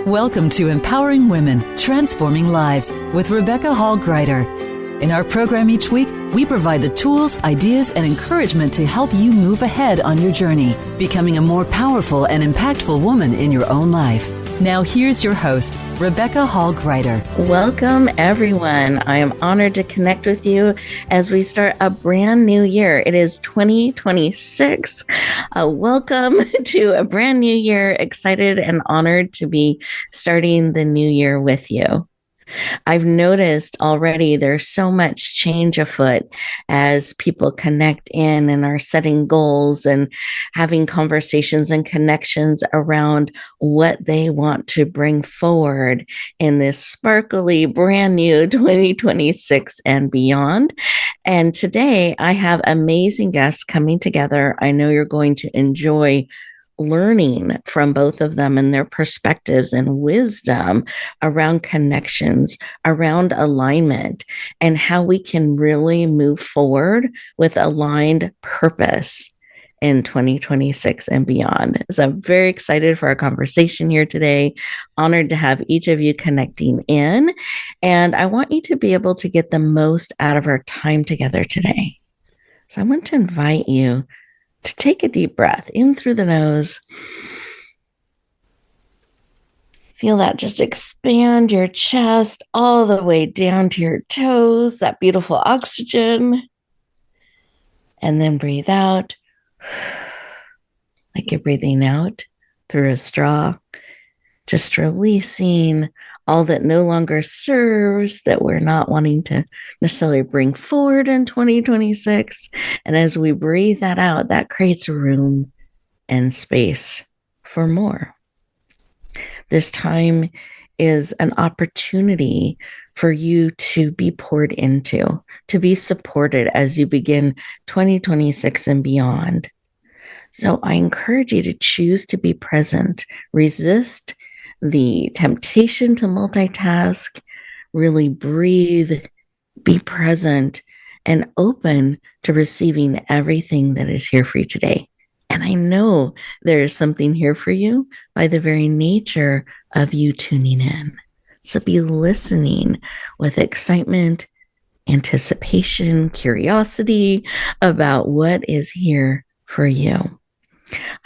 Welcome to Empowering Women, Transforming Lives with Rebecca Hall Gruyter. In our program each week, we provide the tools, ideas, and encouragement to help you move ahead on your journey, becoming a more powerful and impactful woman in your own life. Now here's your host, Rebecca Hall Gruyter. Welcome, everyone. I am honored to connect with you as we start a brand new year. It is 2026. Welcome to a brand new year. Excited and honored to be starting the new year with you. I've noticed already there's so much change afoot as people connect in and are setting goals and having conversations and connections around what they want to bring forward in this sparkly brand new 2026 and beyond. And today I have amazing guests coming together. I know you're going to enjoy learning from both of them and their perspectives and wisdom around connections, around alignment, and how we can really move forward with aligned purpose in 2026 and beyond. So I'm very excited for our conversation here today. Honored to have each of you connecting in. And I want you to be able to get the most out of our time together today. So I want to invite you to take a deep breath in through the nose. Feel that just expand your chest all the way down to your toes, that beautiful oxygen. And then breathe out like you're breathing out through a straw, just releasing all that no longer serves, that we're not wanting to necessarily bring forward in 2026. And as we breathe that out, that creates room and space for more. This time is an opportunity for you to be poured into, to be supported as you begin 2026 and beyond. So I encourage you to choose to be present, resist the temptation to multitask, really breathe, be present, and open to receiving everything that is here for you today. And I know there is something here for you by the very nature of you tuning in. So be listening with excitement, anticipation, curiosity about what is here for you.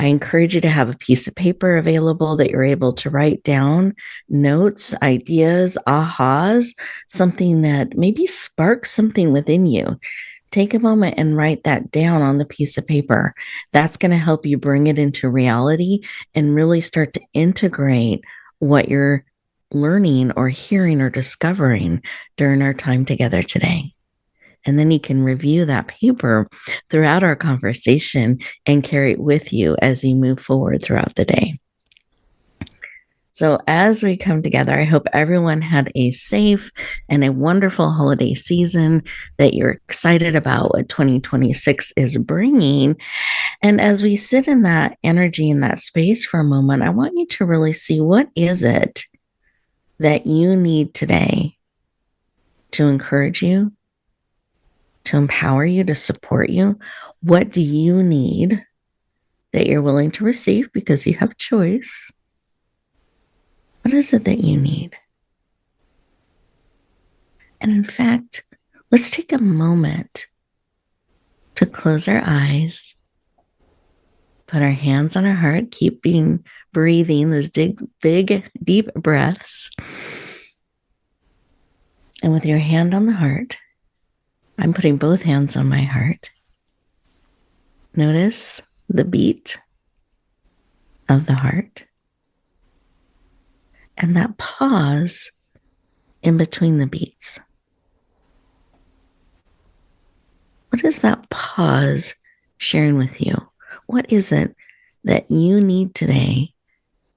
I encourage you to have a piece of paper available that you're able to write down notes, ideas, ahas, something that maybe sparks something within you. Take a moment and write that down on the piece of paper. That's going to help you bring it into reality and really start to integrate what you're learning or hearing or discovering during our time together today. And then you can review that paper throughout our conversation and carry it with you as you move forward throughout the day. So as we come together, I hope everyone had a safe and a wonderful holiday season, that you're excited about what 2026 is bringing. And as we sit in that energy, in that space for a moment, I want you to really see, what is it that you need today to encourage you, to empower you, to support you? What do you need that you're willing to receive because you have choice? What is it that you need? And in fact, let's take a moment to close our eyes, put our hands on our heart, keep breathing those big, deep breaths. And with your hand on the heart, I'm putting both hands on my heart. Notice the beat of the heart and that pause in between the beats. What is that pause sharing with you? What is it that you need today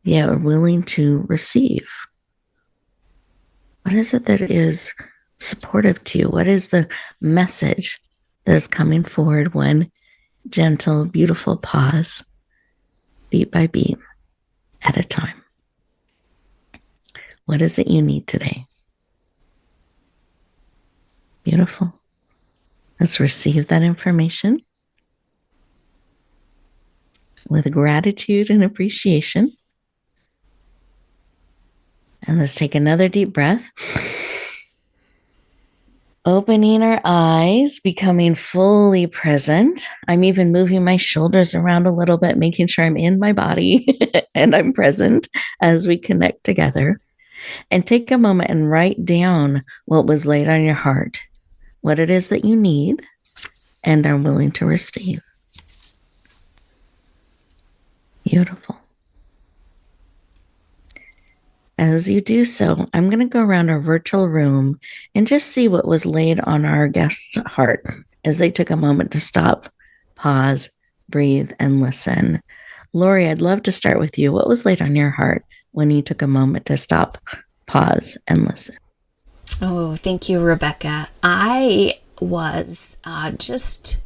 that you're willing to receive? What is it that is supportive to you? What is the message that is coming forward? One gentle, beautiful pause, beat by beat at a time. What is it you need today? Beautiful. Let's receive that information with gratitude and appreciation. And let's take another deep breath. Opening our eyes, becoming fully present. I'm even moving my shoulders around a little bit, making sure I'm in my body and I'm present as we connect together. And take a moment and write down what was laid on your heart, what it is that you need and are willing to receive. Beautiful. As you do so, I'm going to go around our virtual room and just see what was laid on our guest's heart as they took a moment to stop, pause, breathe, and listen. Laurie, I'd love to start with you. What was laid on your heart when you took a moment to stop, pause, and listen? Oh, thank you, Rebecca. I was just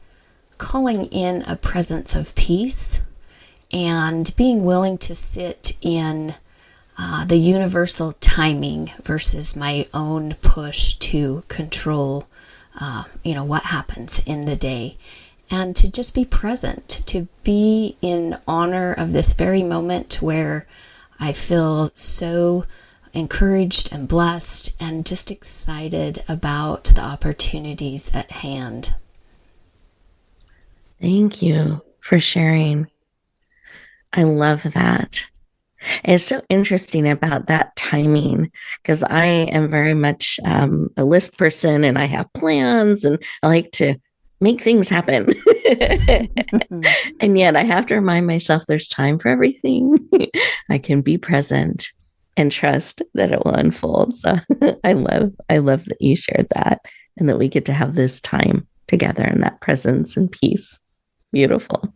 calling in a presence of peace and being willing to sit in the universal timing versus my own push to control, what happens in the day, and to just be present, to be in honor of this very moment where I feel so encouraged and blessed and just excited about the opportunities at hand. Thank you for sharing. I love that. It's so interesting about that timing because I am very much a list person and I have plans and I like to make things happen. And yet I have to remind myself there's time for everything. I can be present and trust that it will unfold. So I love that you shared that and that we get to have this time together in that presence and peace. Beautiful.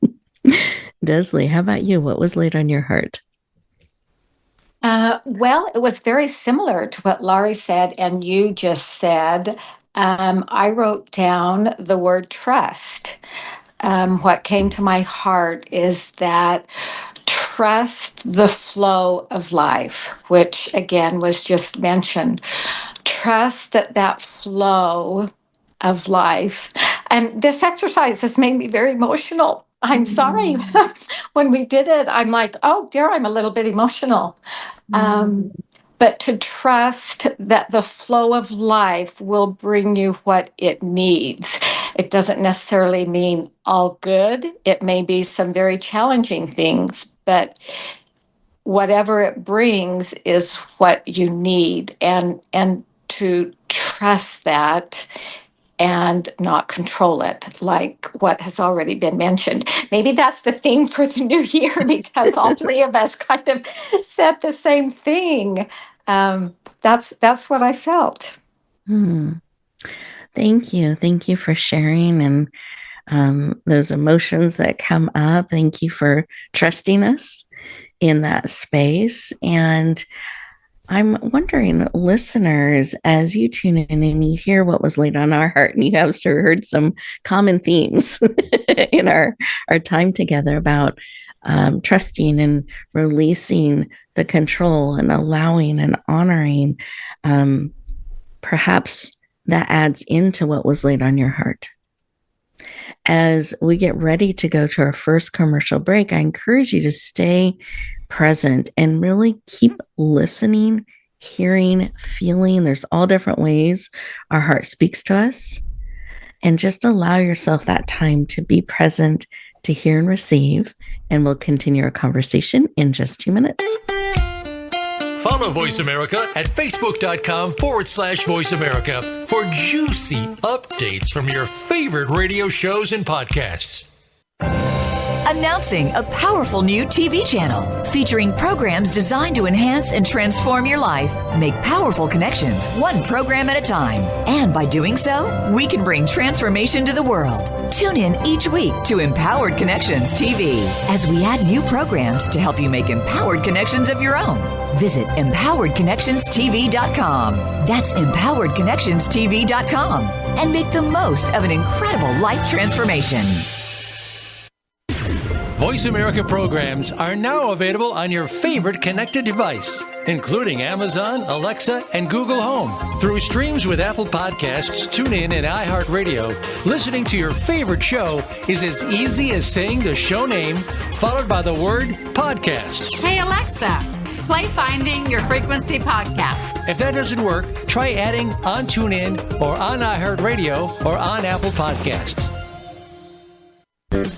Dezlee, how about you? What was laid on your heart? Well, it was very similar to what Laurie said and you just said. I wrote down the word trust. What came to my heart is that trust the flow of life, which again was just mentioned. Trust that flow of life. And this exercise has made me very emotional. I'm sorry. When we did it, I'm like, oh dear, I'm a little bit emotional. But to trust that the flow of life will bring you what it needs. It doesn't necessarily mean all good. It may be some very challenging things, but whatever it brings is what you need. And to trust that and not control it, like what has already been mentioned. Maybe that's the theme for the new year because all three of us kind of said the same thing. That's what I felt. Thank you. Thank you for sharing and those emotions that come up. Thank you for trusting us in that space. And I'm wondering, listeners, as you tune in and you hear what was laid on our heart, and you have heard some common themes in our time together about trusting and releasing the control and allowing and honoring, perhaps that adds into what was laid on your heart. As we get ready to go to our first commercial break, I encourage you to stay present and really keep listening, hearing, feeling. There's all different ways our heart speaks to us. And just allow yourself that time to be present, to hear and receive. And we'll continue our conversation in just 2 minutes. Follow Voice America at Facebook.com/Voice America for juicy updates from your favorite radio shows and podcasts. Announcing a powerful new TV channel featuring programs designed to enhance and transform your life. Make powerful connections, one program at a time. And by doing so, we can bring transformation to the world. Tune in each week to Empowered Connections TV as we add new programs to help you make empowered connections of your own. Visit empoweredconnectionstv.com. That's empoweredconnectionstv.com and make the most of an incredible life transformation. Voice America programs are now available on your favorite connected device, including Amazon, Alexa, and Google Home. Through streams with Apple Podcasts, TuneIn, and iHeartRadio, listening to your favorite show is as easy as saying the show name followed by the word podcast. Hey, Alexa, Play Finding Your Frequency podcast. If that doesn't work, try adding on TuneIn or on iHeartRadio or on Apple Podcasts.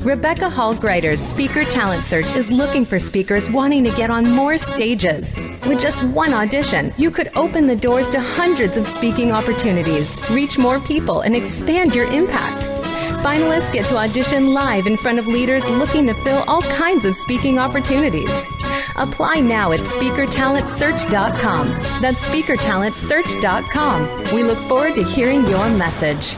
Rebecca Hall Gruyter's Speaker Talent Search is looking for speakers wanting to get on more stages. With just one audition, you could open the doors to hundreds of speaking opportunities, reach more people, and expand your impact. Finalists get to audition live in front of leaders looking to fill all kinds of speaking opportunities. Apply now at speakertalentsearch.com. That's speakertalentsearch.com. We look forward to hearing your message.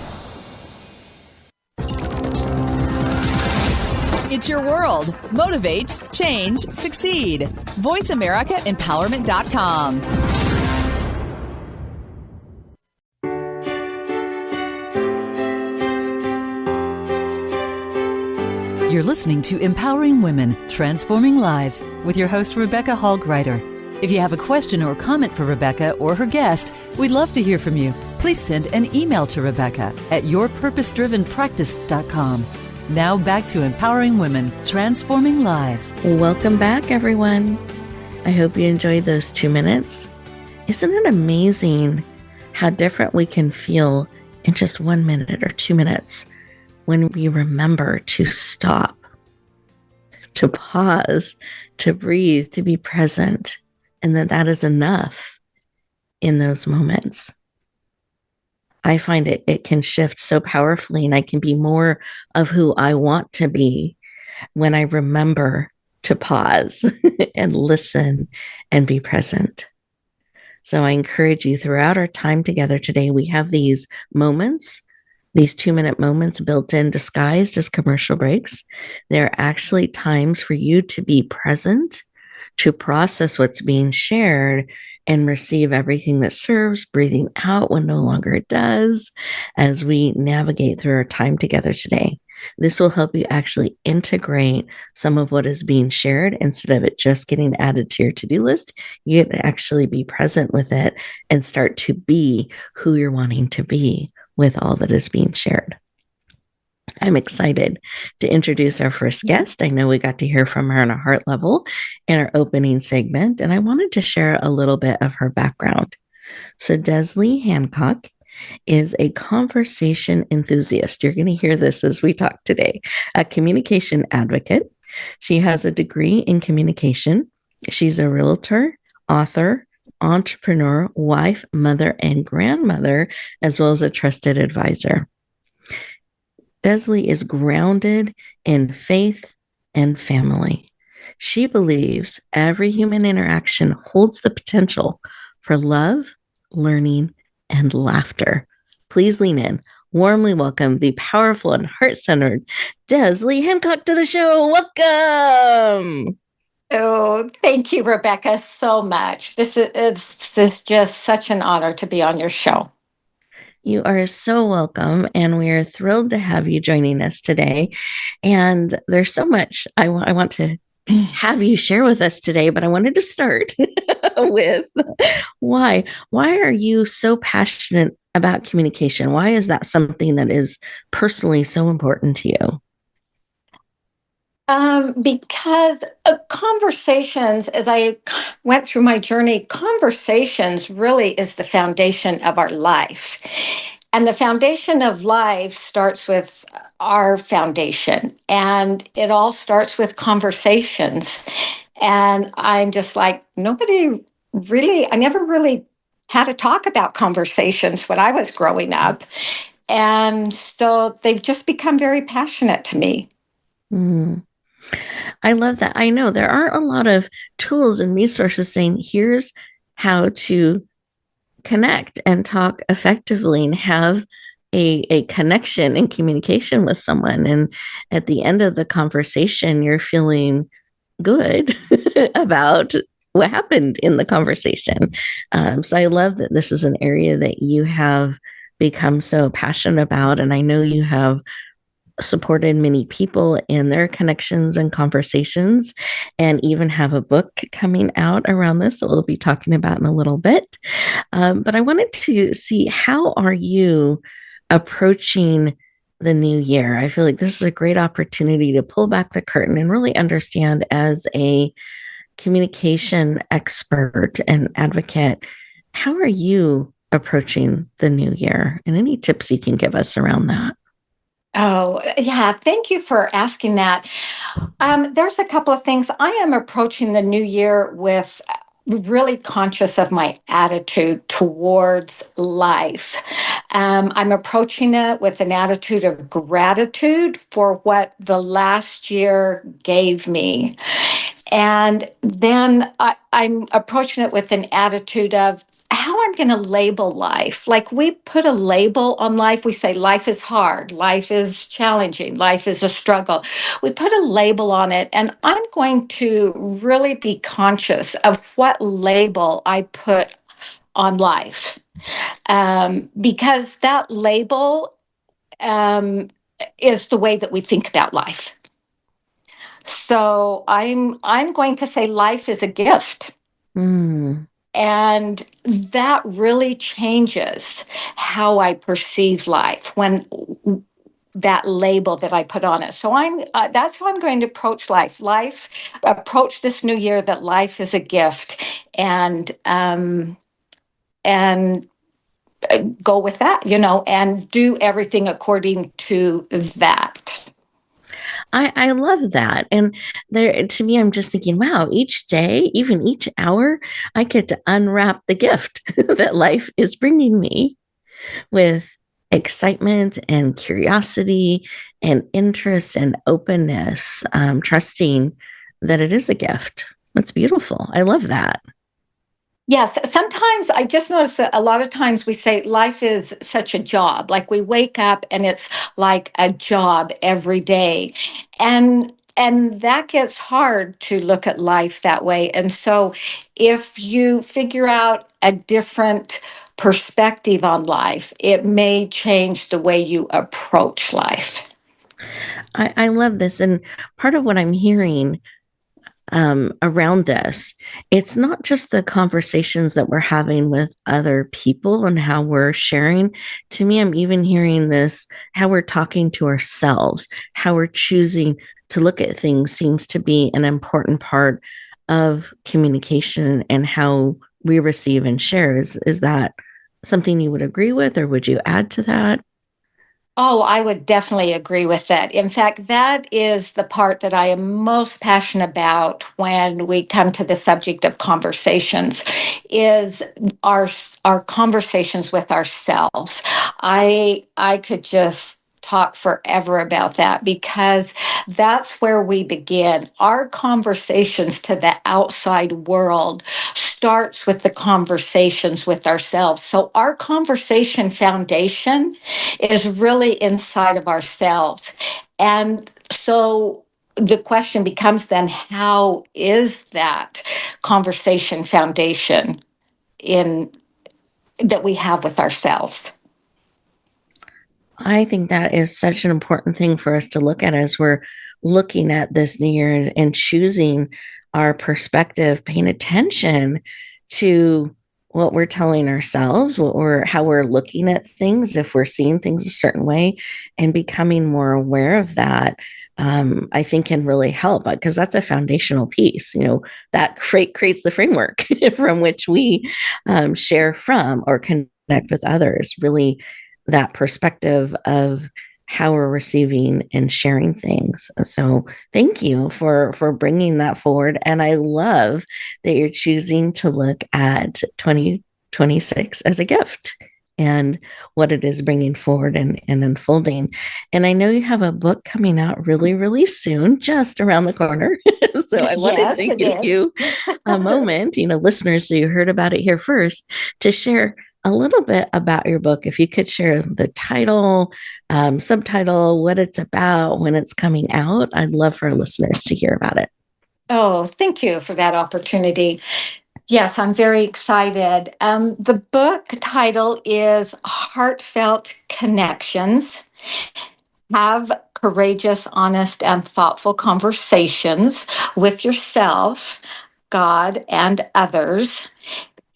It's your world. Motivate, change, succeed. VoiceAmericaEmpowerment.com. You're listening to Empowering Women, Transforming Lives with your host, Rebecca Hall Gruyter. If you have a question or comment for Rebecca or her guest, we'd love to hear from you. Please send an email to Rebecca at yourpurposedrivenpractice.com. Now back to Empowering Women, Transforming Lives. Welcome back, everyone. I hope you enjoyed those 2 minutes. Isn't it amazing how different we can feel in just 1 minute or 2 minutes when we remember to stop, to pause, to breathe, to be present, and that is enough in those moments. I find it can shift so powerfully, and I can be more of who I want to be when I remember to pause and listen and be present. So I encourage you throughout our time together today, we have these moments, these 2-minute moments built in, disguised as commercial breaks. They're actually times for you to be present, to process what's being shared and receive everything that serves, breathing out when no longer it does, as we navigate through our time together today. This will help you actually integrate some of what is being shared instead of it just getting added to your to-do list. You get to actually be present with it and start to be who you're wanting to be with all that is being shared. I'm excited to introduce our first guest. I know we got to hear from her on a heart level in our opening segment, and I wanted to share a little bit of her background. So Dezlee Hancock is a conversation enthusiast. You're going to hear this as we talk today. A communication advocate. She has a degree in communication. She's a realtor, author, entrepreneur, wife, mother, and grandmother, as well as a trusted advisor. Dezlee is grounded in faith and family. She believes every human interaction holds the potential for love, learning, and laughter. Please lean in. Warmly welcome the powerful and heart-centered Dezlee Hancock to the show. Welcome. Oh, thank you, Rebecca, so much. This is just such an honor to be on your show. You are so welcome, and we are thrilled to have you joining us today. And there's so much I want to have you share with us today, but I wanted to start with why are you so passionate about communication? Why is that something that is personally so important to you? Because conversations, as I went through my journey, conversations really is the foundation of our life. And the foundation of life starts with our foundation. And it all starts with conversations. And I'm just like, I never really had to talk about conversations when I was growing up. And so they've just become very passionate to me. Mm. I love that. I know there aren't a lot of tools and resources saying, here's how to connect and talk effectively and have a connection and communication with someone. And at the end of the conversation, you're feeling good about what happened in the conversation. So I love that this is an area that you have become so passionate about. And I know you have supported many people in their connections and conversations, and even have a book coming out around this that we'll be talking about in a little bit. But I wanted to see, how are you approaching the new year? I feel like this is a great opportunity to pull back the curtain and really understand, as a communication expert and advocate, how are you approaching the new year? And any tips you can give us around that? Oh, yeah. Thank you for asking that. There's a couple of things. I am approaching the new year with really conscious of my attitude towards life. I'm approaching it with an attitude of gratitude for what the last year gave me. And then I'm approaching it with an attitude of how I'm going to label life. Like we put a label on life. We say life is hard, life is challenging, life is a struggle. We put a label on it. And I'm going to really be conscious of what label I put on life. Because that label is the way that we think about life. So I'm going to say life is a gift. Mm. And that really changes how I perceive life when that label that I put on it. So that's how I'm going to approach life. Approach this new year that life is a gift, and go with that, and do everything according to that. I love that. And there, to me, I'm just thinking, wow, each day, even each hour, I get to unwrap the gift that life is bringing me with excitement and curiosity and interest and openness, trusting that it is a gift. That's beautiful. I love that. Yes, sometimes I just notice that a lot of times we say life is such a job. Like we wake up and it's like a job every day. And that gets hard to look at life that way. And so if you figure out a different perspective on life, it may change the way you approach life. I love this. And part of what I'm hearing around this, it's not just the conversations that we're having with other people and how we're sharing. To me, I'm even hearing this, how we're talking to ourselves, how we're choosing to look at things seems to be an important part of communication and how we receive and share. Is that something you would agree with, or would you add to that? Oh, I would definitely agree with that. In fact, that is the part that I am most passionate about when we come to the subject of conversations is our conversations with ourselves. I could just talk forever about that because that's where we begin. Our conversations to the outside world starts with the conversations with ourselves. So our conversation foundation is really inside of ourselves. And so the question becomes then, how is that conversation foundation in that we have with ourselves? I think that is such an important thing for us to look at as we're looking at this new year and choosing our perspective, paying attention to what we're telling ourselves, how we're looking at things, if we're seeing things a certain way, and becoming more aware of that. I think can really help because that's a foundational piece. That creates the framework from which we share from or connect with others. Really, that perspective of how we're receiving and sharing things. So thank you for bringing that forward. And I love that you're choosing to look at 2026 as a gift and what it is bringing forward and unfolding. And I know you have a book coming out really, really soon, just around the corner. So I wanted to give you a moment, listeners, so you heard about it here first, to share a little bit about your book. If you could share the title, subtitle, what it's about, when it's coming out, I'd love for our listeners to hear about it. Oh, thank you for that opportunity. Yes, I'm very excited. The book title is Heartfelt Connections. Have courageous, honest, and thoughtful conversations with yourself, God, and others.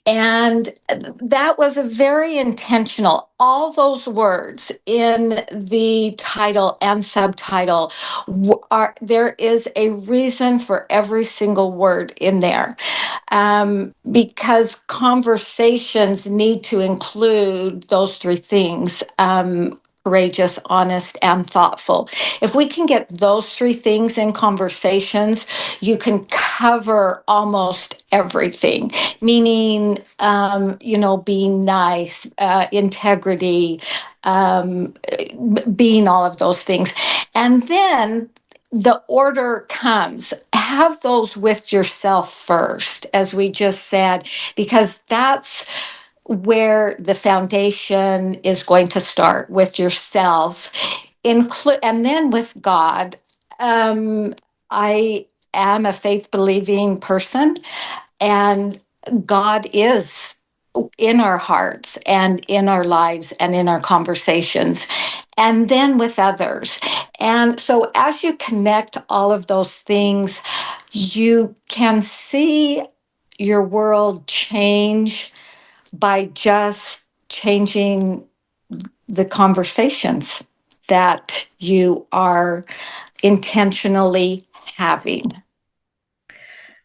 And that was a very intentional. All those words in the title and subtitle there is a reason for every single word in there. Because conversations need to include those three things. Courageous, honest, and thoughtful. If we can get those three things in conversations, you can cover almost everything, meaning, being nice, integrity, being all of those things. And then the order comes. Have those with yourself first, as we just said, because that's where the foundation is going to start, with yourself, and then with God. I am a faith believing person, and God is in our hearts and in our lives and in our conversations, and then with others. And so as you connect all of those things, you can see your world change by just changing the conversations that you are intentionally having.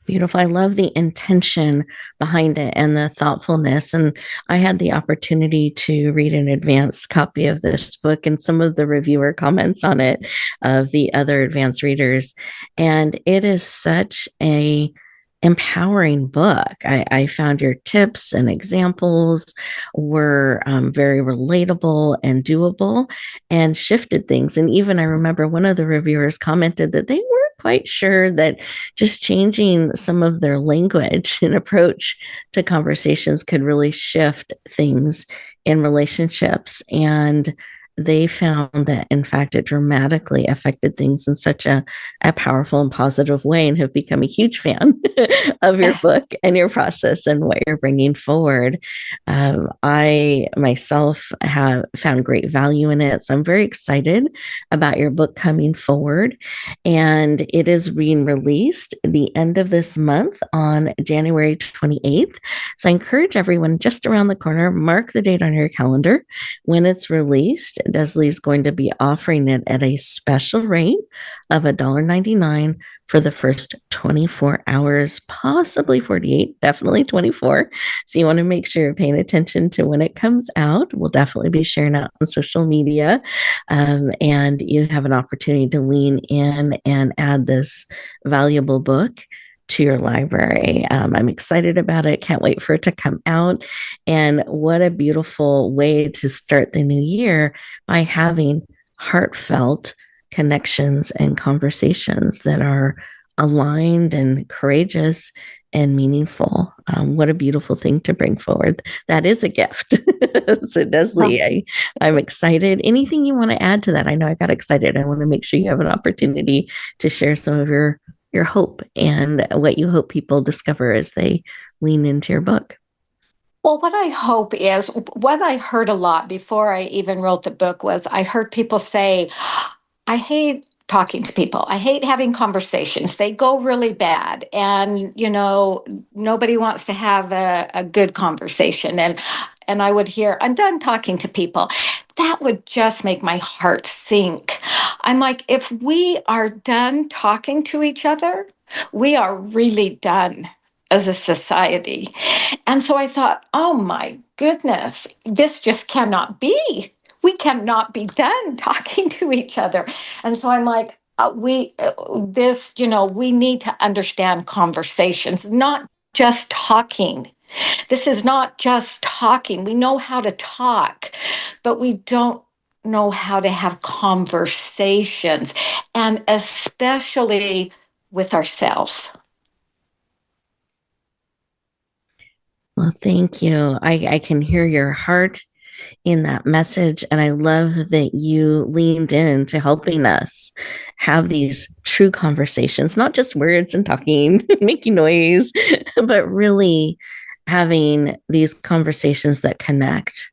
Beautiful. I love the intention behind it and the thoughtfulness. And I had the opportunity to read an advanced copy of this book and some of the reviewer comments on it of the other advanced readers. And it is such a empowering book. I found your tips and examples were very relatable and doable and shifted things. And even I remember one of the reviewers commented that they weren't quite sure that just changing some of their language and approach to conversations could really shift things in relationships. And they found that, in fact, it dramatically affected things in such a powerful and positive way, and have become a huge fan of your book and your process and what you're bringing forward. I myself have found great value in it. So I'm very excited about your book coming forward. And it is being released the end of this month on January 28th. So I encourage everyone just around the corner, mark the date on your calendar when it's released. Dezlee is going to be offering it at a special rate of $1.99 for the first 24 hours, possibly 48, definitely 24. So you want to make sure you're paying attention to when it comes out. We'll definitely be sharing out on social media. And you have an opportunity to lean in and add this valuable book to your library. I'm excited about it. Can't wait for it to come out. And what a beautiful way to start the new year by having heartfelt connections and conversations that are aligned and courageous and meaningful. What a beautiful thing to bring forward. That is a gift. So Dezlee, I'm excited. Anything you want to add to that? I know I got excited. I want to make sure you have an opportunity to share some of your hope and what you hope people discover as they lean into your book. Well, what I hope is, what I heard a lot before I even wrote the book was, I heard people say, I hate talking to people. I hate having conversations. They go really bad. And, nobody wants to have a good conversation. And I would hear, I'm done talking to people. That would just make my heart sink. I'm like, if we are done talking to each other, we are really done as a society. And so I thought, oh my goodness, this just cannot be. We cannot be done talking to each other. And so I'm like, we need to understand conversations, not just talking. This is not just talking. We know how to talk, but we don't know how to have conversations, and especially with ourselves. Well, thank you. I can hear your heart in that message. And I love that you leaned in to helping us have these true conversations, not just words and talking, making noise, but really having these conversations that connect,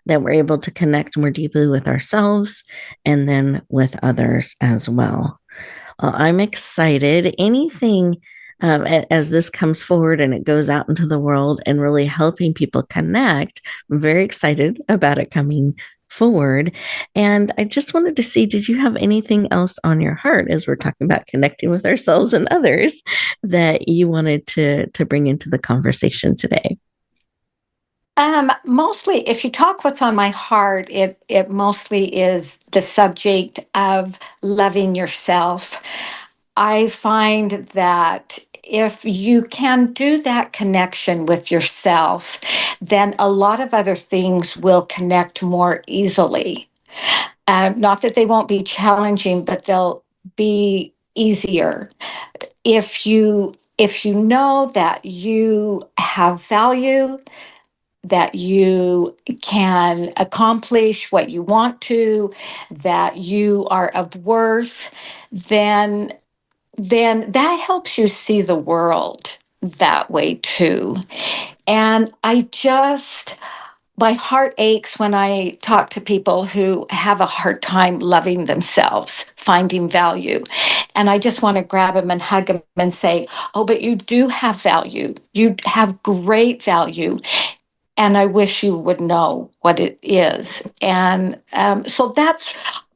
that we're able to connect more deeply with ourselves and then with others as well. I'm excited. Anything as this comes forward and it goes out into the world and really helping people connect. I'm very excited about it coming forward. And I just wanted to see, did you have anything else on your heart as we're talking about connecting with ourselves and others that you wanted to bring into the conversation today? Mostly, if you talk what's on my heart, it mostly is the subject of loving yourself. I find that if you can do that connection with yourself, then a lot of other things will connect more easily. Not that they won't be challenging, but they'll be easier. If you know that you have value, that you can accomplish what you want to, that you are of worth, then that helps you see the world that way too. And my heart aches when I talk to people who have a hard time loving themselves, finding value. And I just want to grab them and hug them and say, oh, but you do have value. You have great value. And I wish you would know what it is. And so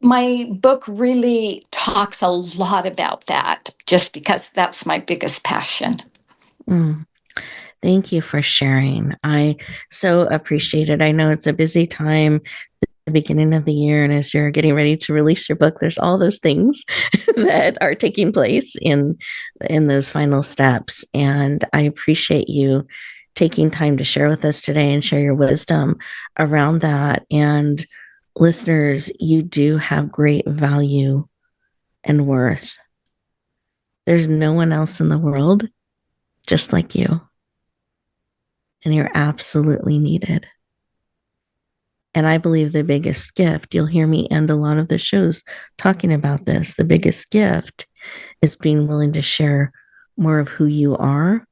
my book really talks a lot about that, just because that's my biggest passion. Thank you for sharing. I so appreciate it. I know it's a busy time, the beginning of the year, and as you're getting ready to release your book, there's all those things that are taking place in those final steps. And I appreciate you taking time to share with us today and share your wisdom around that. And listeners, you do have great value and worth. There's no one else in the world just like you. And you're absolutely needed. And I believe the biggest gift, you'll hear me end a lot of the shows talking about this, the biggest gift is being willing to share more of who you are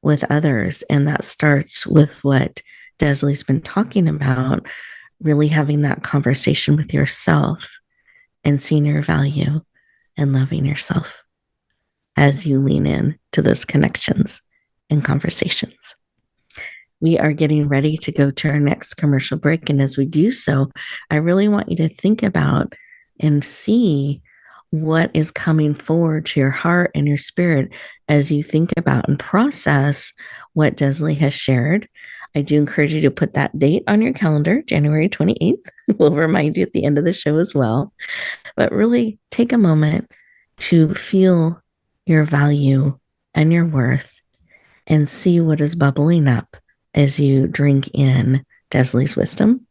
with others. And that starts with what Dezlee's been talking about, really having that conversation with yourself and seeing your value and loving yourself as you lean in to those connections and conversations. We are getting ready to go to our next commercial break. And as we do so, I really want you to think about and see what is coming forward to your heart and your spirit as you think about and process what Dezlee has shared. I do encourage you to put that date on your calendar, January 28th. We'll remind you at the end of the show as well. But really take a moment to feel your value and your worth and see what is bubbling up as you drink in Dezlee's wisdom.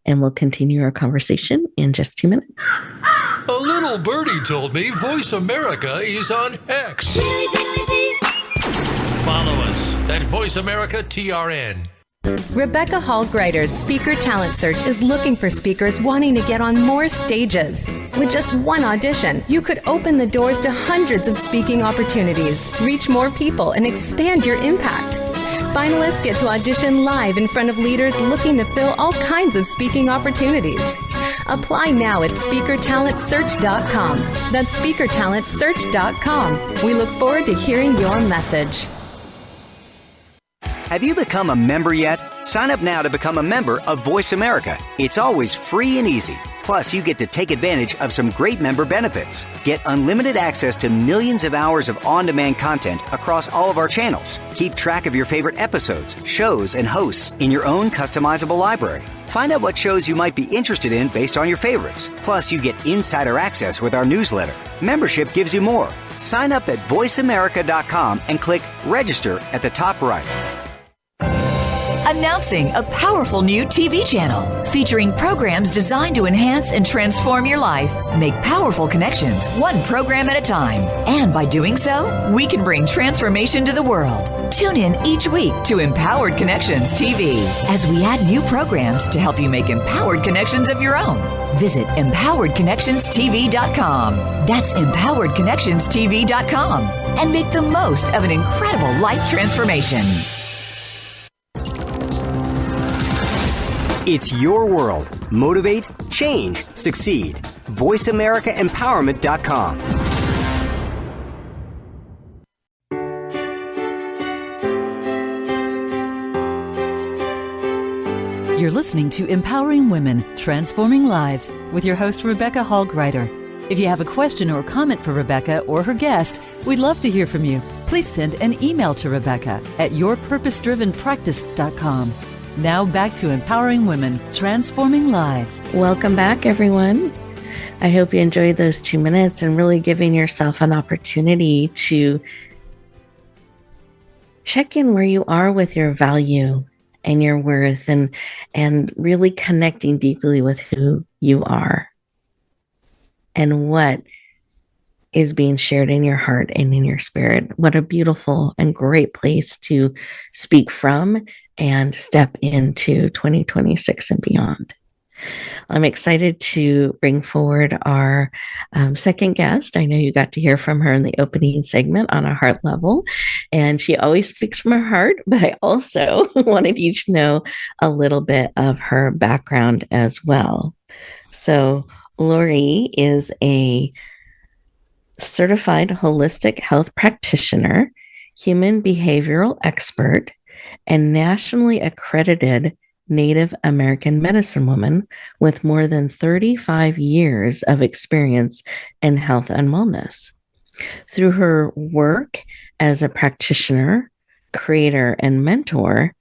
And we'll continue our conversation in just 2 minutes. A little birdie told me Voice America is on X. Follow us at Voice America TRN. Rebecca Hall Gruyter's Speaker Talent Search is looking for speakers wanting to get on more stages. With just one audition, you could open the doors to hundreds of speaking opportunities, reach more people, and expand your impact. Finalists get to audition live in front of leaders looking to fill all kinds of speaking opportunities. Apply now at speakertalentsearch.com. That's speakertalentsearch.com. We look forward to hearing your message. Have you become a member yet? Sign up now to become a member of Voice America. It's always free and easy. Plus, you get to take advantage of some great member benefits. Get unlimited access to millions of hours of on-demand content across all of our channels. Keep track of your favorite episodes, shows, and hosts in your own customizable library. Find out what shows you might be interested in based on your favorites. Plus, you get insider access with our newsletter. Membership gives you more. Sign up at voiceamerica.com and click register at the top right. Announcing a powerful new TV channel featuring programs designed to enhance and transform your life. Make powerful connections, one program at a time. And by doing so, we can bring transformation to the world. Tune in each week to Empowered Connections TV as we add new programs to help you make empowered connections of your own. Visit empoweredconnectionstv.com. That's empoweredconnectionstv.com. And make the most of an incredible life transformation. It's your world. Motivate, change, succeed. VoiceAmericaEmpowerment.com. You're listening to Empowering Women, Transforming Lives with your host, Rebecca Hall Gruyter. If you have a question or comment for Rebecca or her guest, we'd love to hear from you. Please send an email to Rebecca at yourpurposedrivenpractice.com. Now back to Empowering Women, Transforming Lives. Welcome back, everyone. I hope you enjoyed those 2 minutes and really giving yourself an opportunity to check in where you are with your value and your worth, and really connecting deeply with who you are and what is being shared in your heart and in your spirit. What a beautiful and great place to speak from and step into 2026 and beyond. I'm excited to bring forward our second guest. I know you got to hear from her in the opening segment on a heart level, and she always speaks from her heart, but I also wanted you to know a little bit of her background as well. So Laurie is a certified holistic health practitioner, human behavioral expert, and nationally accredited Native American medicine woman with more than 35 years of experience in health and wellness. Through her work as a practitioner, creator, and mentor,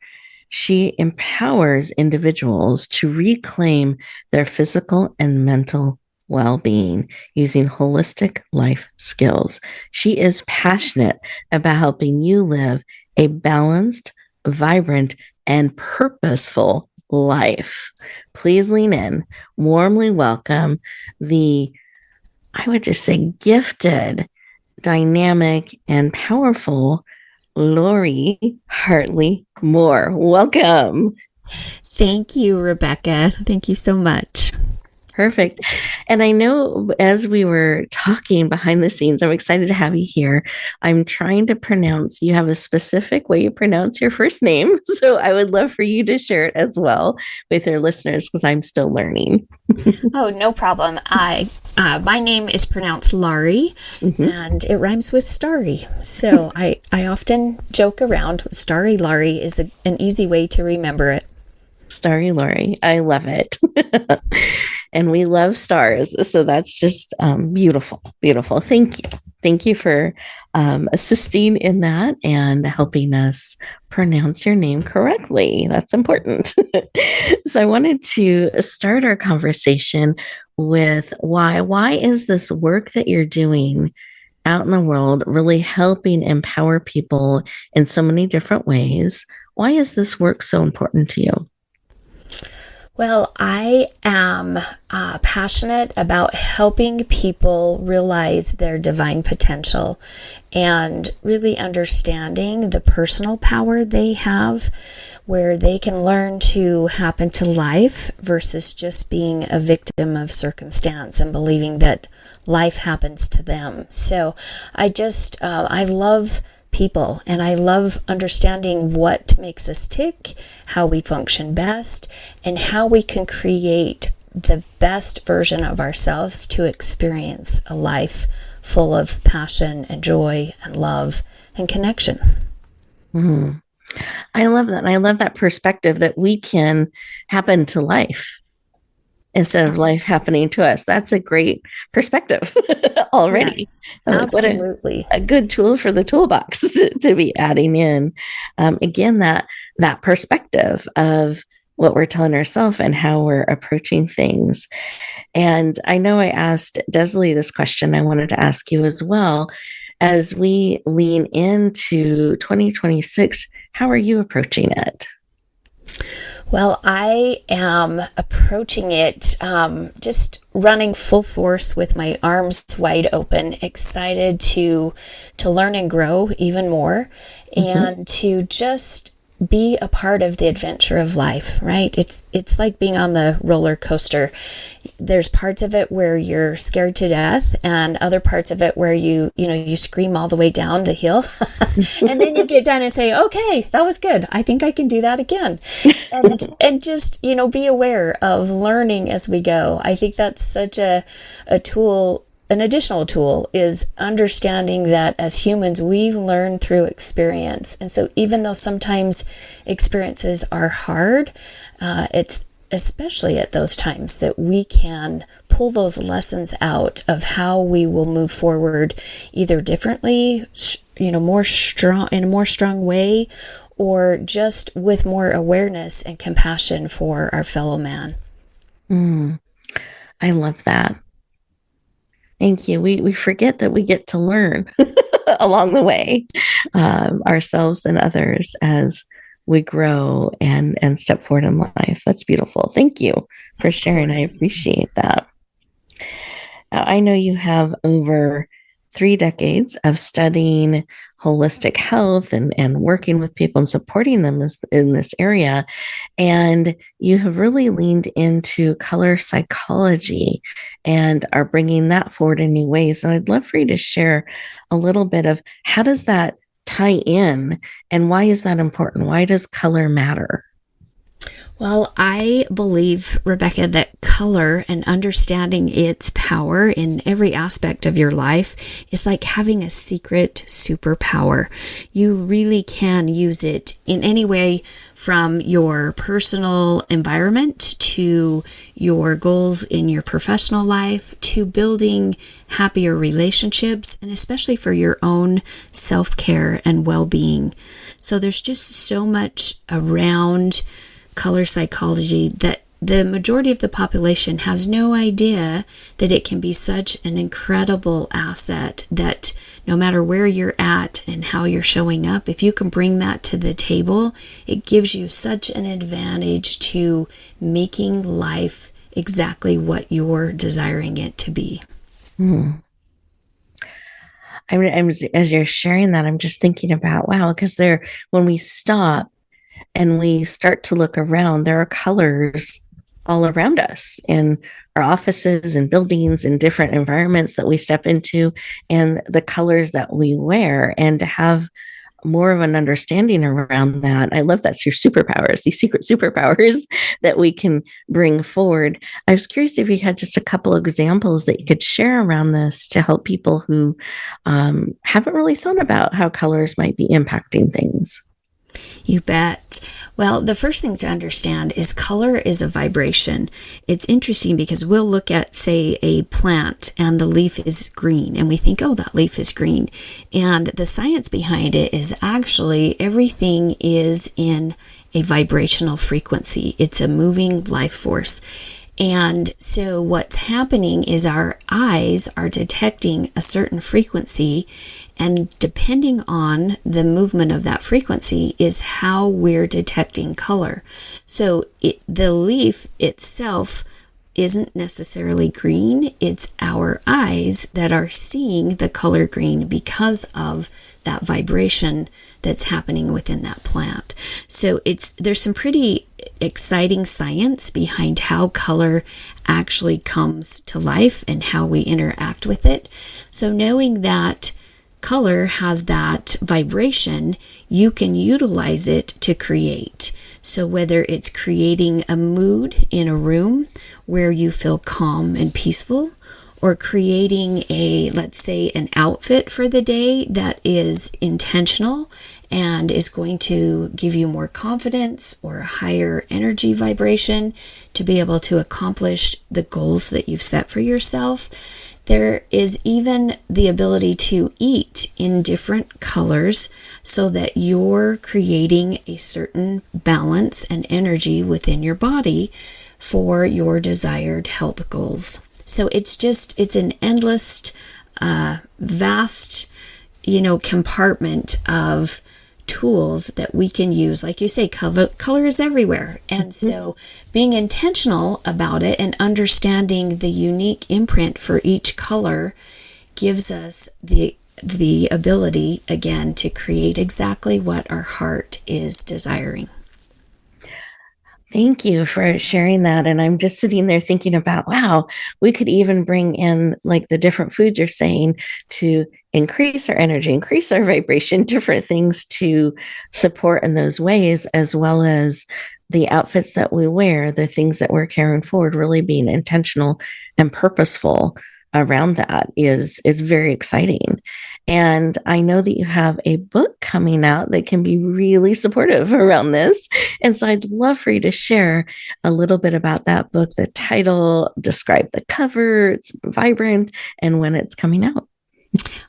she empowers individuals to reclaim their physical and mental well-being using holistic life skills. She is passionate about helping you live a balanced, vibrant, and purposeful life. Please lean in, warmly welcome the, I would just say, gifted, dynamic, and powerful Laurie Hartley-Moore. Welcome. Thank you, Rebecca. Thank you so much. Perfect. And I know as we were talking behind the scenes, I'm excited to have you here. I'm trying to pronounce, you have a specific way you pronounce your first name. So I would love for you to share it as well with your listeners because I'm still learning. Oh, no problem. My name is pronounced Laurie, and it rhymes with starry. So I often joke around. Starry Laurie is an easy way to remember it. Starry Laurie. I love it. And we love stars. So that's just beautiful, beautiful. Thank you. Thank you for assisting in that and helping us pronounce your name correctly. That's important. So I wanted to start our conversation with why. Why is this work that you're doing out in the world really helping empower people in so many different ways? Why is this work so important to you? Well, I am passionate about helping people realize their divine potential and really understanding the personal power they have, where they can learn to happen to life versus just being a victim of circumstance and believing that life happens to them. So I love people, and I love understanding what makes us tick, how we function best, and how we can create the best version of ourselves to experience a life full of passion and joy and love and connection. Mm-hmm. I love that. I love that perspective that we can happen to life instead of life happening to us. That's a great perspective already. Yes, absolutely. What a good tool for the toolbox to be adding in. Again, that perspective of what we're telling ourselves and how we're approaching things. And I know I asked Dezlee this question. I wanted to ask you as well. As we lean into 2026, how are you approaching it? Well, I am approaching it just running full force with my arms wide open, excited to learn and grow even more, and to just be a part of the adventure of life, right? It's like being on the roller coaster. There's parts of it where you're scared to death, and other parts of it where you scream all the way down the hill, and then you get down and say, "Okay, that was good. I think I can do that again," and just be aware of learning as we go. I think that's such a tool. An additional tool is understanding that as humans, we learn through experience. And so even though sometimes experiences are hard, it's especially at those times, that we can pull those lessons out of how we will move forward, either differently, more strong, in a more strong way, or just with more awareness and compassion for our fellow man. I love that. Thank you. We forget that we get to learn along the way, ourselves and others, as we grow and step forward in life. That's beautiful. Thank you for sharing. I appreciate that. I know you have over 3 decades of studying holistic health and working with people and supporting them in this area. And you have really leaned into color psychology and are bringing that forward in new ways. And I'd love for you to share a little bit of how does that tie in and why is that important? Why does color matter? Well, I believe, Rebecca, that color and understanding its power in every aspect of your life is like having a secret superpower. You really can use it in any way, from your personal environment to your goals in your professional life to building happier relationships, and especially for your own self-care and well-being. So there's just so much around color psychology that the majority of the population has no idea that it can be such an incredible asset, that no matter where you're at and how you're showing up, if you can bring that to the table, it gives you such an advantage to making life exactly what you're desiring it to be. As you're sharing that, I'm just thinking about, wow, because when we stop and we start to look around, there are colors all around us in our offices and buildings and different environments that we step into, and the colors that we wear, and to have more of an understanding around that. I love that's your superpowers, these secret superpowers that we can bring forward. I was curious if you had just a couple of examples that you could share around this to help people who haven't really thought about how colors might be impacting things. You bet. Well, the first thing to understand is color is a vibration. It's interesting because we'll look at, say, a plant and the leaf is green and we think, oh, that leaf is green. And the science behind it is actually everything is in a vibrational frequency. It's a moving life force. And so what's happening is our eyes are detecting a certain frequency, and depending on the movement of that frequency is how we're detecting color. So the leaf itself isn't necessarily green. It's our eyes that are seeing the color green because of that vibration that's happening within that plant. So there's some pretty exciting science behind how color actually comes to life and how we interact with it. So knowing that color has that vibration, you can utilize it to create. So whether it's creating a mood in a room where you feel calm and peaceful, or creating let's say, an outfit for the day that is intentional and is going to give you more confidence or a higher energy vibration to be able to accomplish the goals that you've set for yourself. There is even the ability to eat in different colors so that you're creating a certain balance and energy within your body for your desired health goals. So it's an endless, vast, compartment of tools that we can use. Like you say, color is everywhere. And so being intentional about it and understanding the unique imprint for each color gives us the ability, again, to create exactly what our heart is desiring. Thank you for sharing that. And I'm just sitting there thinking about, wow, we could even bring in like the different foods you're saying to increase our energy, increase our vibration, different things to support in those ways, as well as the outfits that we wear, the things that we're carrying forward, really being intentional and purposeful around that is very exciting. And I know that you have a book coming out that can be really supportive around this. And so I'd love for you to share a little bit about that book, the title, describe the cover, it's vibrant, and when it's coming out.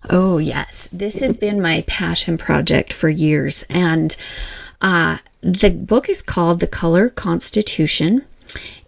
Oh, yes. This has been my passion project for years. And the book is called The Color Constitution.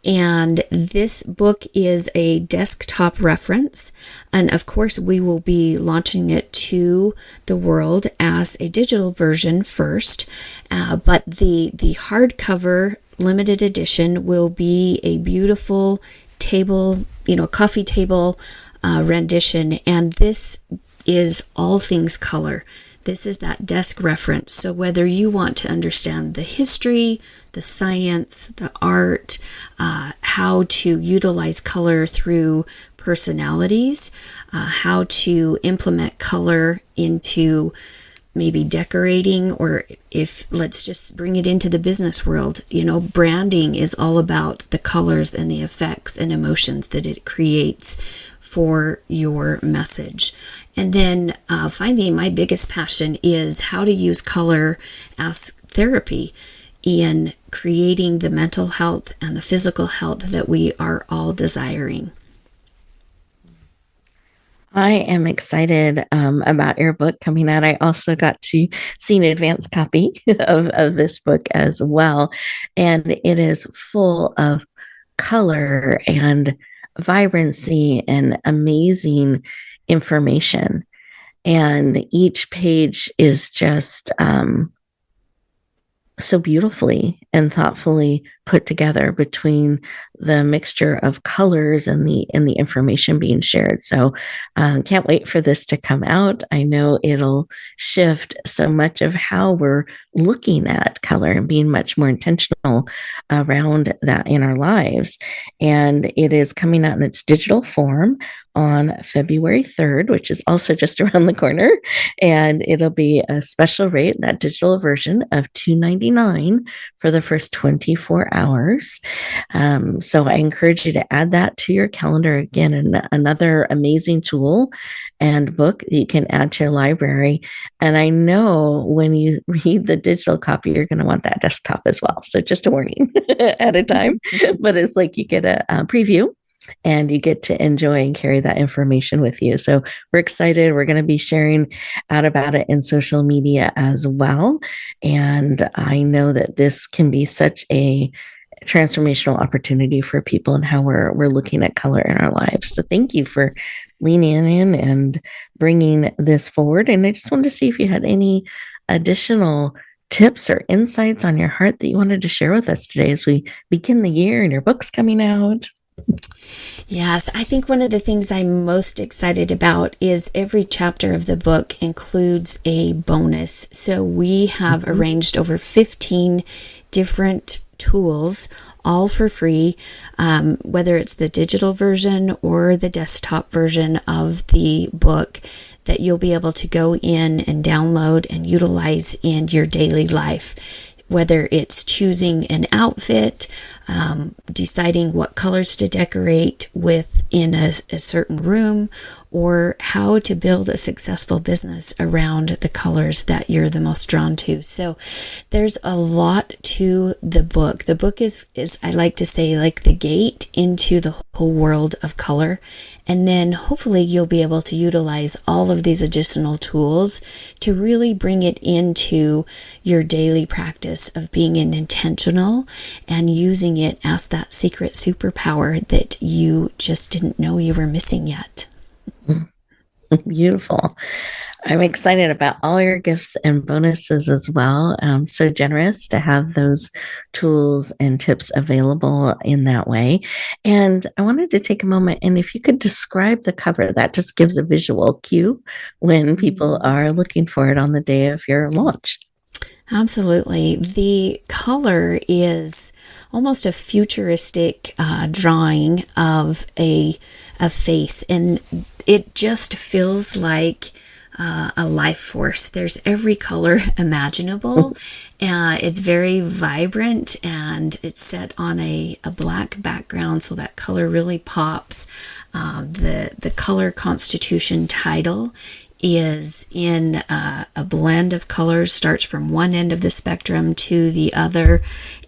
And this book is a desktop reference. And of course, we will be launching it to the world as a digital version first. But the hardcover limited edition will be a beautiful table, coffee table rendition. And this is all things color. This is that desk reference. So whether you want to understand the history, the science, the art, how to utilize color through personalities, how to implement color into maybe decorating, or if let's just bring it into the business world, branding is all about the colors and the effects and emotions that it creates for your message. And then finally, my biggest passion is how to use color as therapy in creating the mental health and the physical health that we are all desiring. I am excited about your book coming out. I also got to see an advanced copy of this book as well. And it is full of color and vibrancy and amazing information. And each page is just so beautifully and thoughtfully put together between the mixture of colors and the information being shared. So can't wait for this to come out. I know it'll shift so much of how we're looking at color and being much more intentional around that in our lives. And it is coming out in its digital form on February 3rd, which is also just around the corner. And it'll be a special rate, that digital version of $2.99 for the first 24 hours. So I encourage you to add that to your calendar. Again, another amazing tool and book that you can add to your library. And I know when you read the digital copy, you're going to want that desktop as well. So just a warning at a time, but it's like you get a preview and you get to enjoy and carry that information with you. So we're excited. We're going to be sharing out about it in social media as well. And I know that this can be such a transformational opportunity for people and how we're looking at color in our lives. So thank you for leaning in and bringing this forward. And I just wanted to see if you had any additional tips or insights on your heart that you wanted to share with us today as we begin the year and your book's coming out. Yes, I think one of the things I'm most excited about is every chapter of the book includes a bonus. So we have arranged over 15 different tools, all for free, whether it's the digital version or the desktop version of the book, that you'll be able to go in and download and utilize in your daily life. Whether it's choosing an outfit, deciding what colors to decorate with in a certain room, or how to build a successful business around the colors that you're the most drawn to. So there's a lot to the book. The book is I like to say, like the gate into the whole world of color. And then hopefully you'll be able to utilize all of these additional tools to really bring it into your daily practice of being intentional and using it as that secret superpower that you just didn't know you were missing yet. Beautiful. I'm excited about all your gifts and bonuses as well. I'm so generous to have those tools and tips available in that way. And I wanted to take a moment, and if you could describe the cover, that just gives a visual cue when people are looking for it on the day of your launch. Absolutely. The color is almost a futuristic drawing of a face, and it just feels like a life force. There's every color imaginable. It's very vibrant, and it's set on a black background, so that color really pops. The color constitution title is in a blend of colors, starts from one end of the spectrum to the other,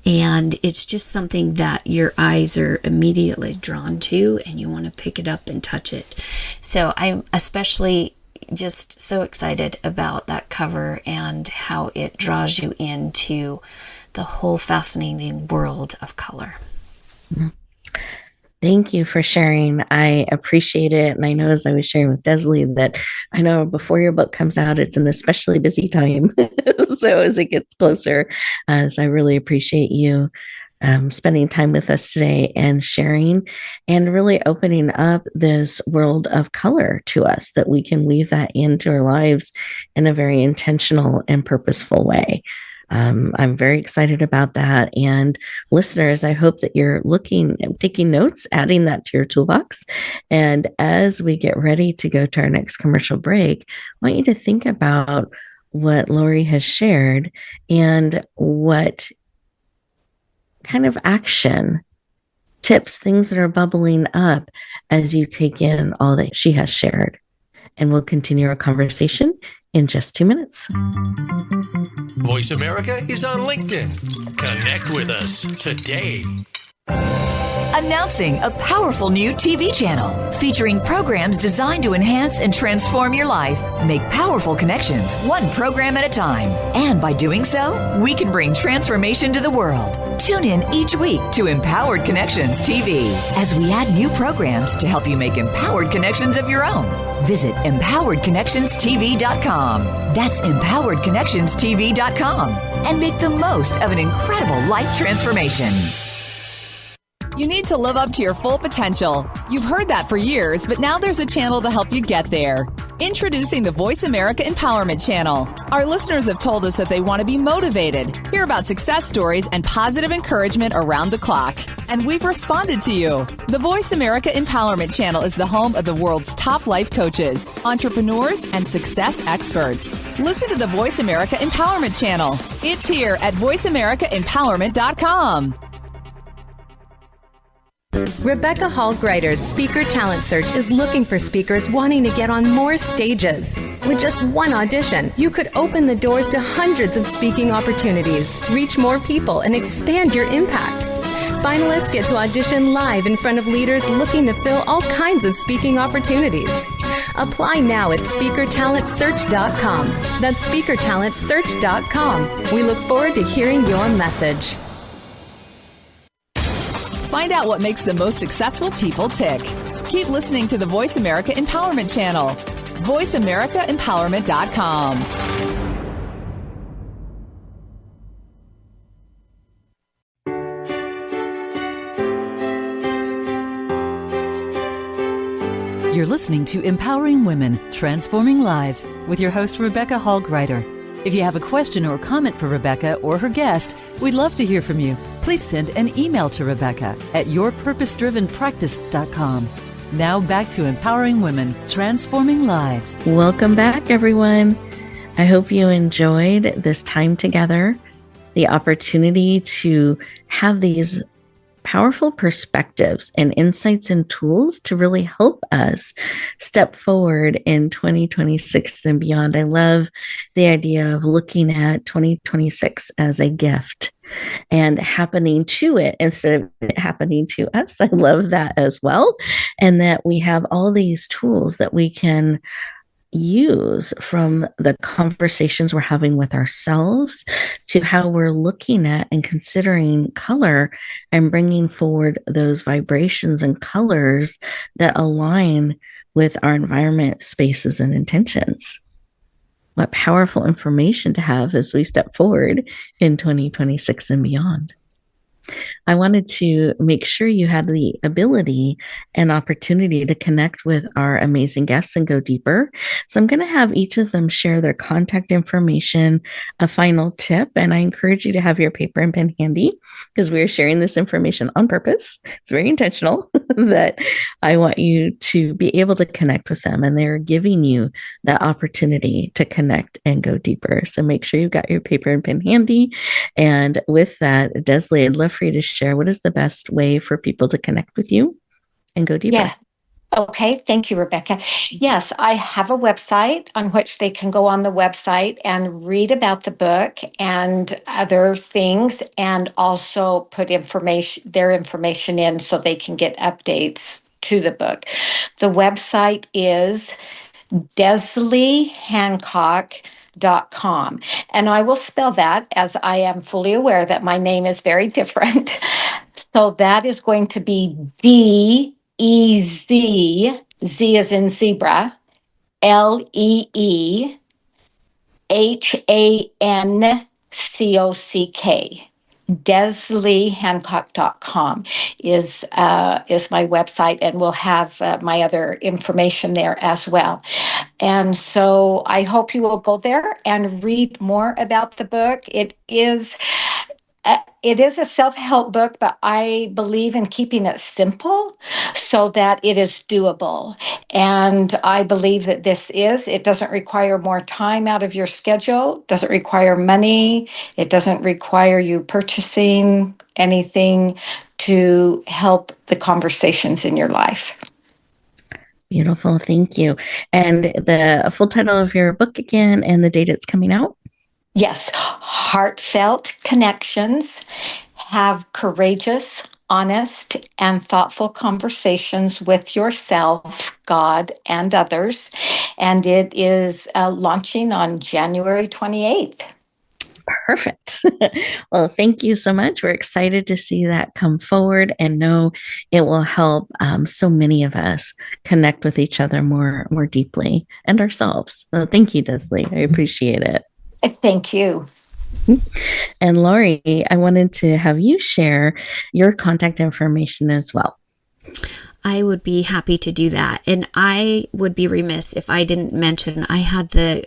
and it's just something that your eyes are immediately drawn to, and you want to pick it up and touch it. So I'm especially just so excited about that cover and how it draws you into the whole fascinating world of color. Thank you for sharing. I appreciate it. And I know, as I was sharing with Dezlee, that I know before your book comes out, it's an especially busy time. So as it gets closer, so I really appreciate you spending time with us today and sharing and really opening up this world of color to us, that we can weave that into our lives in a very intentional and purposeful way. I'm very excited about that. And listeners, I hope that you're taking notes, adding that to your toolbox. And as we get ready to go to our next commercial break, I want you to think about what Laurie has shared and what kind of action, tips, things that are bubbling up as you take in all that she has shared. And we'll continue our conversation in just 2 minutes. Voice America is on LinkedIn. Connect with us today. Announcing a powerful new TV channel featuring programs designed to enhance and transform your life. Make powerful connections, one program at a time. And by doing so, we can bring transformation to the world. Tune in each week to Empowered Connections TV as we add new programs to help you make empowered connections of your own. Visit empoweredconnectionstv.com. That's empoweredconnectionstv.com. And make the most of an incredible life transformation. You need to live up to your full potential. You've heard that for years, but now there's a channel to help you get there. Introducing the Voice America Empowerment Channel. Our listeners have told us that they want to be motivated, hear about success stories, and positive encouragement around the clock. And we've responded to you. The Voice America Empowerment Channel is the home of the world's top life coaches, entrepreneurs, and success experts. Listen to the Voice America Empowerment Channel. It's here at voiceamericaempowerment.com. Rebecca Hall Gruyter's Speaker Talent Search is looking for speakers wanting to get on more stages. With just one audition, you could open the doors to hundreds of speaking opportunities, reach more people, and expand your impact. Finalists get to audition live in front of leaders looking to fill all kinds of speaking opportunities. Apply now at speakertalentsearch.com. That's speakertalentsearch.com. We look forward to hearing your message. Find out what makes the most successful people tick. Keep listening to the Voice America Empowerment Channel. voiceamericaempowerment.com. You're listening to Empowering Women, Transforming Lives with your host, Rebecca Hall Gruyter. If you have a question or comment for Rebecca or her guest, we'd love to hear from you. Please send an email to Rebecca at yourpurposedrivenpractice.com. Now back to Empowering Women, Transforming Lives. Welcome back, everyone. I hope you enjoyed this time together, the opportunity to have these powerful perspectives and insights and tools to really help us step forward in 2026 and beyond. I love the idea of looking at 2026 as a gift and happening to it instead of it happening to us. I love that as well. And that we have all these tools that we can use, from the conversations we're having with ourselves to how we're looking at and considering color and bringing forward those vibrations and colors that align with our environment, spaces, and intentions. What powerful information to have as we step forward in 2026 and beyond. I wanted to make sure you had the ability and opportunity to connect with our amazing guests and go deeper. So I'm going to have each of them share their contact information, a final tip, and I encourage you to have your paper and pen handy because we are sharing this information on purpose. It's very intentional that I want you to be able to connect with them, and they're giving you that opportunity to connect and go deeper. So make sure you've got your paper and pen handy. And with that, Dezlee, I'd love for you to share what is the best way for people to connect with you and go deeper. Yeah. Okay, thank you, Rebecca. Yes, I have a website on which they can go on the website and read about the book and other things, and also put their information in so they can get updates to the book. The website is DezleeHancock.com. And I will spell that, as I am fully aware that my name is very different. So that is going to be DEZ, Z as in zebra, LEEHANCOCK. DezleeHancock.com is my website, and we'll have my other information there as well. And so I hope you will go there and read more about the book. It is a self-help book, but I believe in keeping it simple so that it is doable. And I believe that it doesn't require more time out of your schedule, doesn't require money, it doesn't require you purchasing anything to help the conversations in your life. Beautiful. Thank you. And the full title of your book again and the date it's coming out? Yes, Heartfelt Connections. Have courageous, honest, and thoughtful conversations with yourself, God, and others. And it is launching on January 28th. Perfect. Well, thank you so much. We're excited to see that come forward and know it will help so many of us connect with each other more deeply and ourselves. So thank you, Dezlee. I appreciate it. Thank you. And Laurie, I wanted to have you share your contact information as well. I would be happy to do that. And I would be remiss if I didn't mention I had the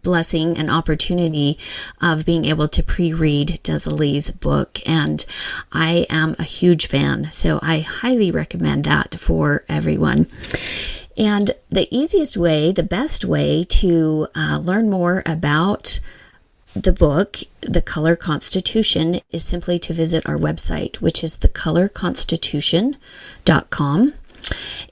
blessing and opportunity of being able to pre-read Dezlee's book. And I am a huge fan. So I highly recommend that for everyone. And the easiest way, the best way to learn more about the book, The Color Constitution, is simply to visit our website, which is thecolorconstitution.com.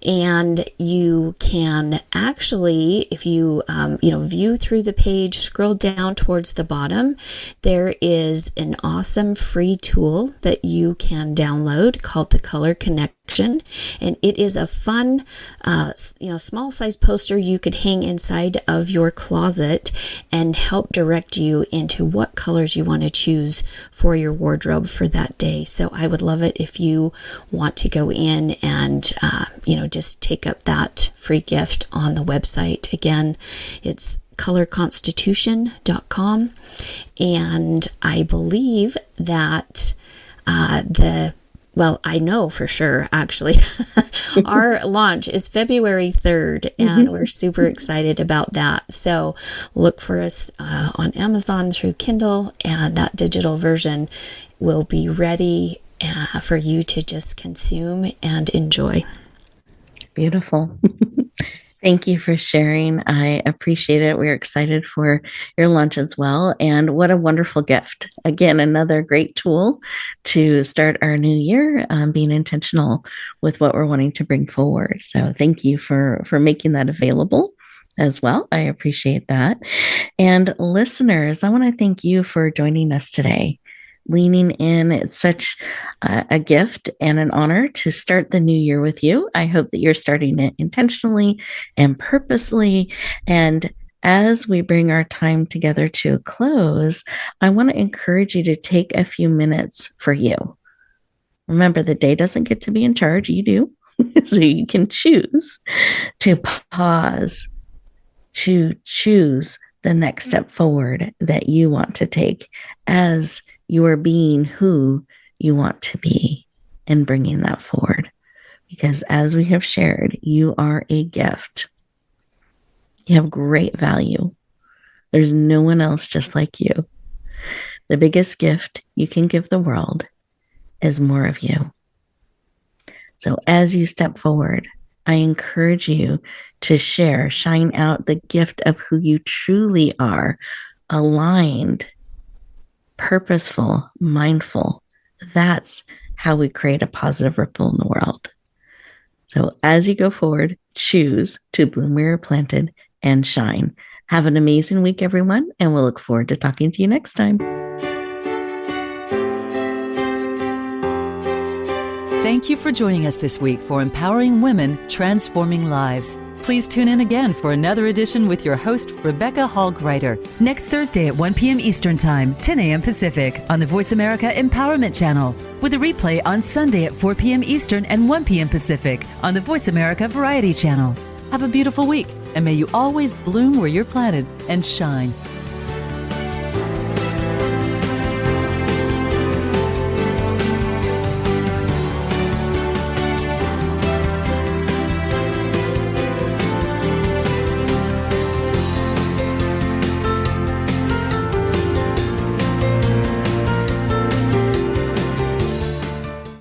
And you can actually, if you view through the page, scroll down towards the bottom, there is an awesome free tool that you can download called the Color Connection, and it is a fun, small size poster you could hang inside of your closet and help direct you into what colors you want to choose for your wardrobe for that day. So I would love it if you want to go in and just take up that free gift on the website. Again, it's colorconstitution.com. And I believe that I know for sure, actually, our launch is February 3rd, and we're super excited about that. So look for us on Amazon through Kindle, and that digital version will be ready for you to just consume and enjoy. Beautiful. Thank you for sharing. I appreciate it. We're excited for your launch as well. And what a wonderful gift. Again, another great tool to start our new year, being intentional with what we're wanting to bring forward. So thank you for making that available as well. I appreciate that. And listeners, I want to thank you for joining us today. Leaning in. It's such a gift and an honor to start the new year with you. I hope that you're starting it intentionally and purposely. And as we bring our time together to a close, I want to encourage you to take a few minutes for you. Remember, the day doesn't get to be in charge. You do. So you can choose to pause, to choose the next step forward that you want to take as you are being who you want to be and bringing that forward. Because as we have shared, you are a gift. You have great value. There's no one else just like you. The biggest gift you can give the world is more of you. So as you step forward, I encourage you to share, shine out the gift of who you truly are, aligned, purposeful, mindful. That's how we create a positive ripple in the world. So as you go forward, choose to bloom where you're planted and shine. Have an amazing week, everyone, and we'll look forward to talking to you next time. Thank you for joining us this week for Empowering Women, Transforming Lives. Please tune in again for another edition with your host, Rebecca Hall Gruyter, next Thursday at 1 p.m. Eastern Time, 10 a.m. Pacific, on the Voice America Empowerment Channel, with a replay on Sunday at 4 p.m. Eastern and 1 p.m. Pacific on the Voice America Variety Channel. Have a beautiful week, and may you always bloom where you're planted and shine.